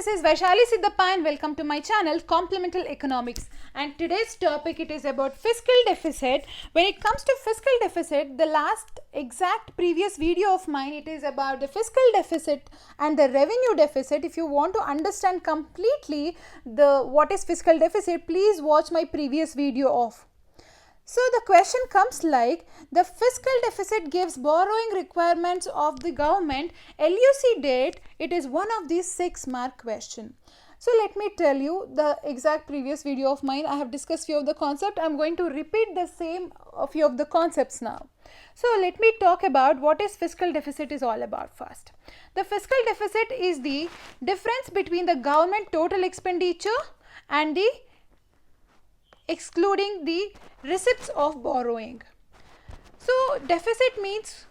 this is Vaishali Siddhappa and welcome to my channel Complemental Economics, and today's topic it is about fiscal deficit. When it comes to fiscal deficit, the last exact previous video of mine, it is about the fiscal deficit and the revenue deficit. If you want to understand completely what is fiscal deficit, please watch my previous video of. So the question comes like, the fiscal deficit gives borrowing requirements of the government, LUC date, it is one of these 6-mark question. So let me tell you the exact previous video of mine. I have discussed few of the concepts. I am going to repeat the same few of the concepts now. So let me talk about what is fiscal deficit is all about first. The fiscal deficit is the difference between the government total expenditure and the excluding the receipts of borrowing. So deficit means,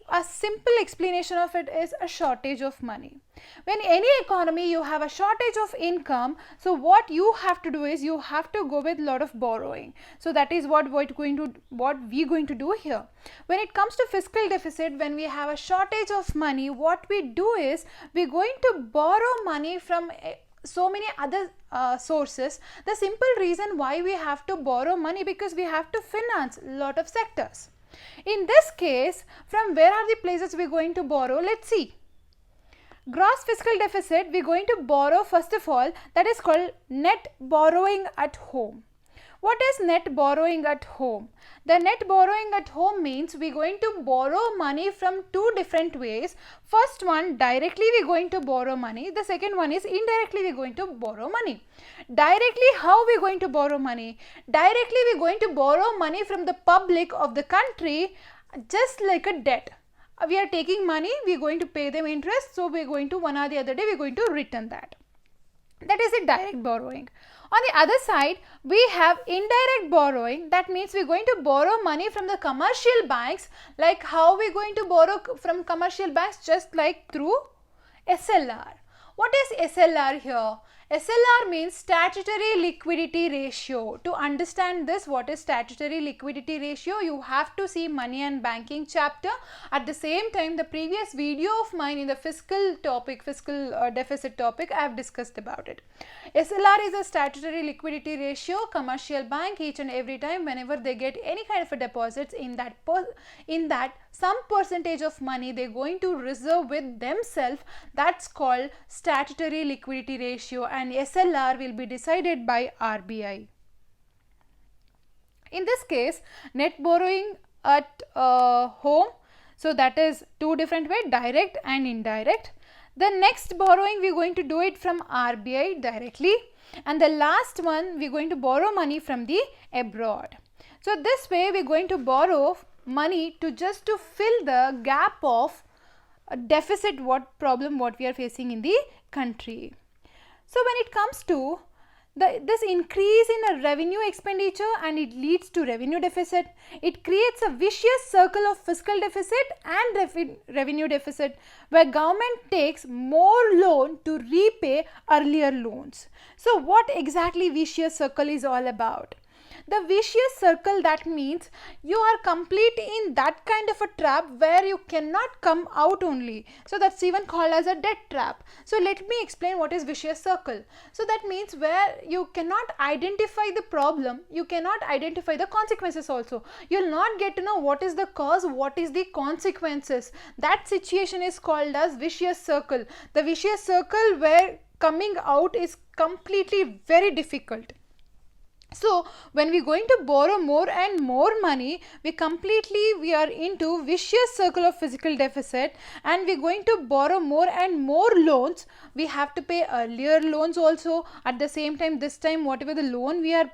a simple explanation of it is a shortage of money. When any economy you have a shortage of income, so what you have to do is you have to go with a lot of borrowing. So that is what we're going to do here. When it comes to fiscal deficit, when we have a shortage of money, what we do is we're going to borrow money from so many other sources. The simple reason why we have to borrow money, because we have to finance a lot of sectors. In this case, from where are the places we are going to borrow? Let's see. Gross fiscal deficit, we are going to borrow first of all, that is called net borrowing at home. What is net borrowing at home? The net borrowing at home means we are going to borrow money from two different ways. First one, directly we are going to borrow money. The second one is indirectly we are going to borrow money. Directly, how we are going to borrow money? Directly we are going to borrow money from the public of the country, just like a debt. We are taking money, we are going to pay them interest, so we are going to one or the other day we are going to return that. That is a direct borrowing. On the other side, we have indirect borrowing. That means we are going to borrow money from the commercial banks. Like how we are going to borrow from commercial banks? Just like through SLR. What is SLR here? SLR means statutory liquidity ratio. To understand this, what is statutory liquidity ratio, you have to see money and banking chapter. At the same time, the previous video of mine in the fiscal deficit topic, I have discussed about it. SLR is a statutory liquidity ratio. Commercial bank, each and every time whenever they get any kind of a deposits, in that some percentage of money they are going to reserve with themselves. That's called statutory liquidity ratio, and SLR will be decided by RBI. In this case, net borrowing at home, so that is two different ways, direct and indirect. The next borrowing we are going to do it from RBI directly, and the last one we are going to borrow money from the abroad. So this way we are going to borrow money to fill the gap of deficit what we are facing in the country. So when it comes to this increase in a revenue expenditure and it leads to revenue deficit, it creates a vicious circle of fiscal deficit and revenue deficit, where government takes more loan to repay earlier loans. So what exactly vicious circle is all about? The vicious circle, that means you are completely in that kind of a trap where you cannot come out only. So that's even called as a debt trap. So let me explain what is vicious circle. So that means where you cannot identify the problem, you cannot identify the consequences also. You will not get to know what is the cause, what is the consequences. That situation is called as vicious circle. The vicious circle where coming out is completely very difficult. So when we are going to borrow more and more money, we are into vicious circle of fiscal deficit, and we are going to borrow more and more loans. We have to pay earlier loans also. At the same time, this time whatever the loan we are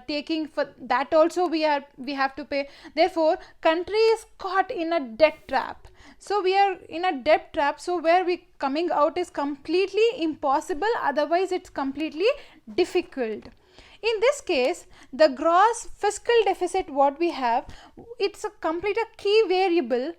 taking, for that also we have to pay. Therefore, country is caught in a debt trap. So we are in a debt trap, so where we coming out is completely impossible, otherwise it's completely difficult. In this case, the gross fiscal deficit what we have, it's a key variable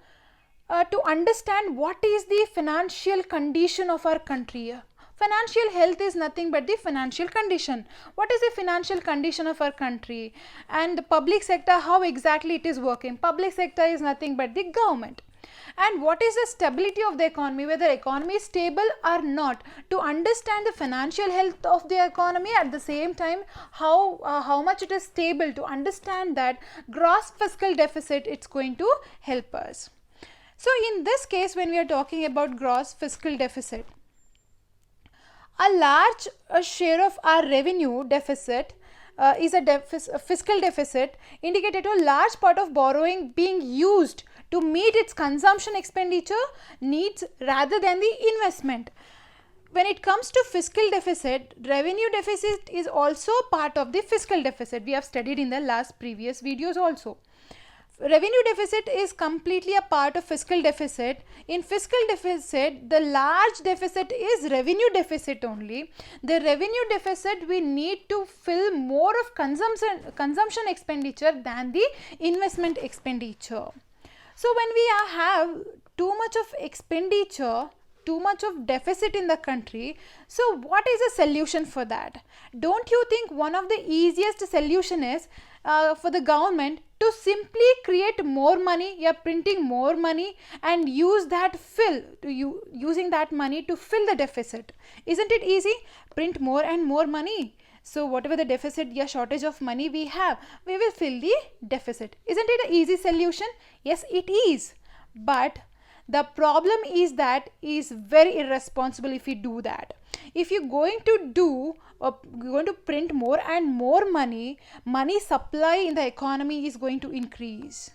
to understand what is the financial condition of our country. Financial health is nothing but the financial condition. What is the financial condition of our country? And the public sector, how exactly it is working? Public sector is nothing but the government. And what is the stability of the economy, whether economy is stable or not, to understand the financial health of the economy, at the same time how much it is stable, to understand that gross fiscal deficit, it's going to help us. So in this case, when we are talking about gross fiscal deficit, a large share of our revenue deficit is a fiscal deficit, indicated to a large part of borrowing being used to meet its consumption expenditure needs rather than the investment. When it comes to fiscal deficit, revenue deficit is also part of the fiscal deficit. We have studied in the previous videos also. Revenue deficit is completely a part of fiscal deficit. In fiscal deficit, the large deficit is revenue deficit only. The revenue deficit, we need to fill more of consumption expenditure than the investment expenditure. So when we have too much of expenditure, too much of deficit in the country, so what is the solution for that? Don't you think one of the easiest solution is for the government to simply create more money, printing more money, and use that using that money to fill the deficit? Isn't it easy? Print more and more money. So whatever the deficit, shortage of money we have, we will fill the deficit. Isn't it an easy solution? Yes, it is. But the problem is that is very irresponsible if you do that. If you're going to print more and more money supply in the economy is going to increase.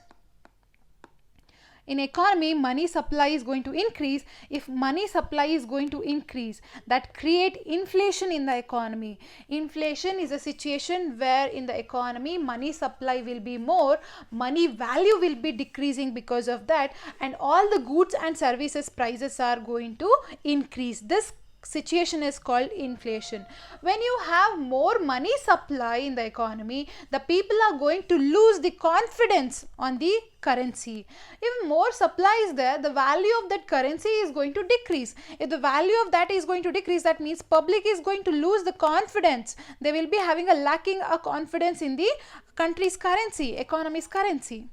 In economy, money supply is going to increase. If money supply is going to increase, that create inflation in the economy. Inflation is a situation where in the economy, money supply will be more, money value will be decreasing because of that, and all the goods and services prices are going to increase. This situation is called inflation. When you have more money supply in the economy, the people are going to lose the confidence on the currency. If more supply is there, the value of that currency is going to decrease. If the value of that is going to decrease, that means public is going to lose the confidence. They will be having a lacking a confidence in the country's currency, economy's currency.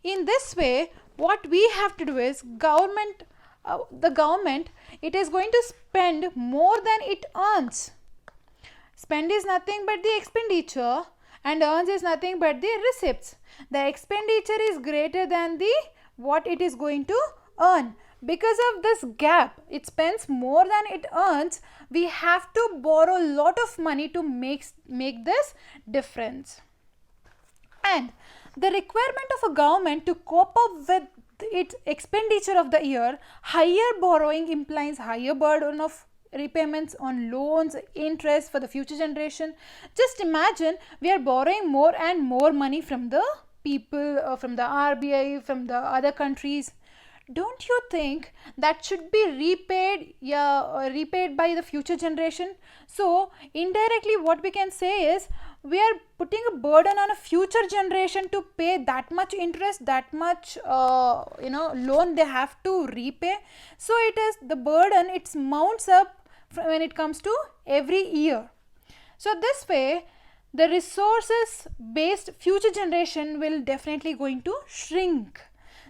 In this way, what we have to do is the government, it is going to spend more than it earns. Spend is nothing but the expenditure, and earns is nothing but the receipts. The expenditure is greater than the what it is going to earn. Because of this gap, it spends more than it earns, we have to borrow a lot of money to make this difference. And the requirement of a government to cope up with its expenditure of the year, higher borrowing implies higher burden of repayments on loans, interest for the future generation. Just imagine we are borrowing more and more money from the people, from the RBI, from the other countries. Don't you think that should be repaid by the future generation? So indirectly what we can say is, we are putting a burden on a future generation to pay that much interest, that much loan they have to repay. So it is the burden, it mounts up when it comes to every year. So this way, the resources based future generation will definitely going to shrink.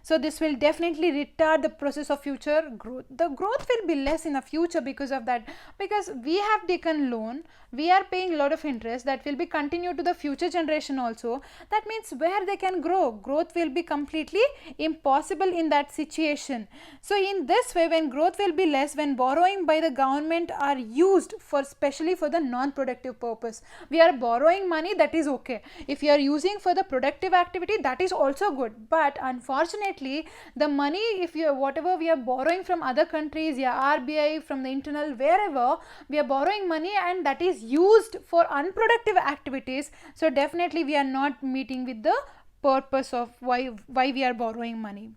So this will definitely retard the process of future growth. The growth will be less in the future because of that, because we have taken loan, we are paying a lot of interest, that will be continued to the future generation also. That means where they can grow, growth will be completely impossible in that situation. So in this way, when growth will be less, when borrowing by the government are used for especially for the non-productive purpose, we are borrowing money, that is okay. If you are using for the productive activity, that is also good. But unfortunately, the money, if you whatever we are borrowing from other countries, RBI, from the internal, wherever we are borrowing money, and that is used for unproductive activities, so definitely we are not meeting with the purpose of why we are borrowing money.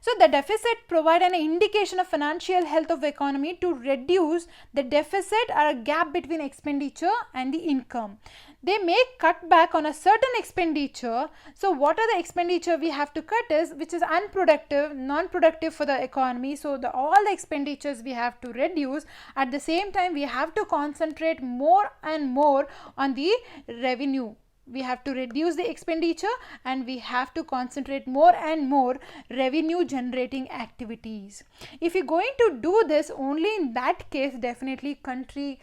So the deficit provide an indication of financial health of the economy to reduce the deficit or a gap between expenditure and the income. They may cut back on a certain expenditure. So what are the expenditure we have to cut is which is unproductive, non-productive for the economy. So all the expenditures we have to reduce. At the same time, we have to concentrate more and more on the revenue. we have to reduce the expenditure and we have to concentrate more and more revenue generating activities. If you're going to do this, only in that case definitely country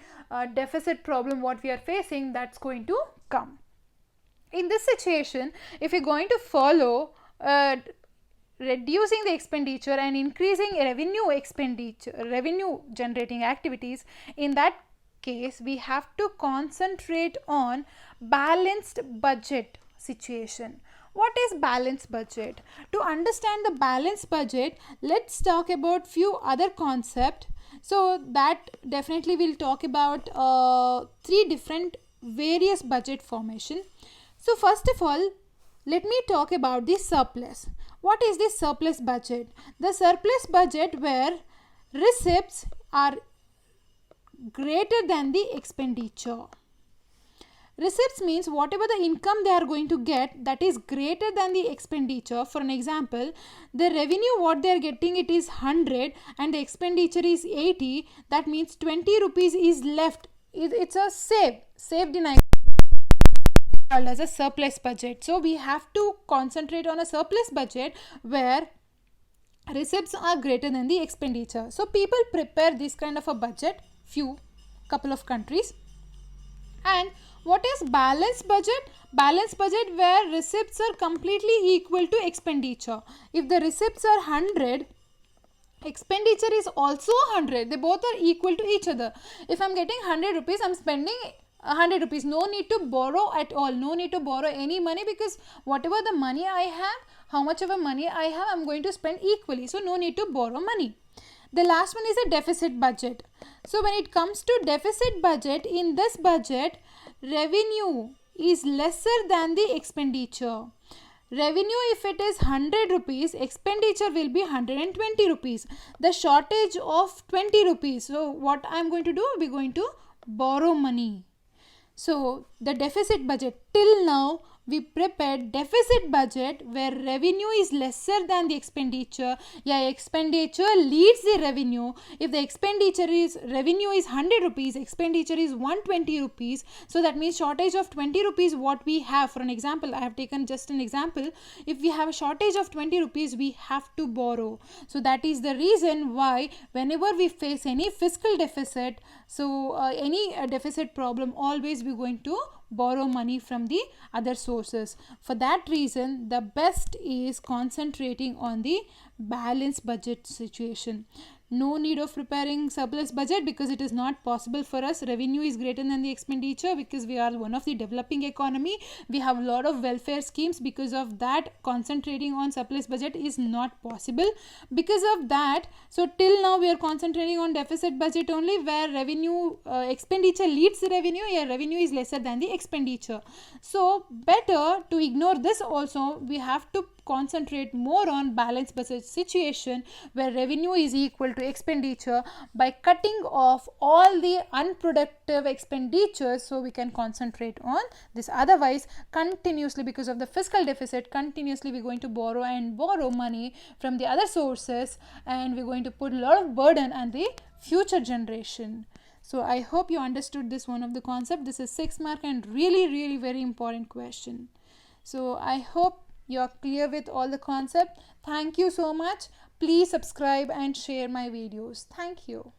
deficit problem what we are facing, that's going to come. In this situation, if you're going to follow reducing the expenditure and increasing revenue generating activities, in that case we have to concentrate on balanced budget situation. What is balanced budget? To understand the balanced budget, let's talk about few other concepts. So that definitely we'll talk about three different various budget formation. So first of all, let me talk about the surplus. What is the surplus budget? The surplus budget where receipts are greater than the expenditure. Receipts means whatever the income they are going to get, that is greater than the expenditure. For an example, the revenue what they are getting, it is 100 and the expenditure is 80. That means 20 rupees is left. It's a saved in called as a surplus budget. So we have to concentrate on a surplus budget where receipts are greater than the expenditure. So people prepare this kind of a budget, couple of countries. And what is balanced budget? Balanced budget where receipts are completely equal to expenditure. If the receipts are 100, expenditure is also 100. They both are equal to each other. If I'm getting 100 rupees, I'm spending 100 rupees. No need to borrow at all. No need to borrow any money, because whatever the money I have, how much of a money I have, I'm going to spend equally. So no need to borrow money. The last one is a deficit budget. So when it comes to deficit budget, in this budget, revenue is lesser than the expenditure. Revenue, if it is 100 rupees, expenditure will be 120 rupees. The shortage of 20 rupees. So what I am going to do? We are going to borrow money. So the deficit budget, till now we prepared deficit budget where revenue is lesser than the expenditure. Yeah, expenditure leads the revenue. If the revenue is 100 rupees, expenditure is 120 rupees. So that means shortage of 20 rupees what we have. For an example, I have taken just an example. If we have a shortage of 20 rupees, we have to borrow. So that is the reason why whenever we face any fiscal deficit, any deficit problem, always we're going to borrow money from the other sources. For that reason, the best is concentrating on the balanced budget situation. No need of preparing surplus budget because it is not possible for us. Revenue is greater than the expenditure because we are one of the developing economy. We have a lot of welfare schemes. Because of that, concentrating on surplus budget is not possible. Because of that, so till now we are concentrating on deficit budget only, where revenue expenditure leads the revenue. Yeah, revenue is lesser than the expenditure. So better to ignore this also. We have to concentrate more on balanced budget situation where revenue is equal to expenditure by cutting off all the unproductive expenditures, so we can concentrate on this. Otherwise, continuously, because of the fiscal deficit, continuously we're going to borrow and borrow money from the other sources, and we're going to put a lot of burden on the future generation. So I hope you understood this one of the concept. This is 6 mark and really very important question. So I hope you are clear with all the concept. Thank you so much. Please subscribe and share my videos. Thank you.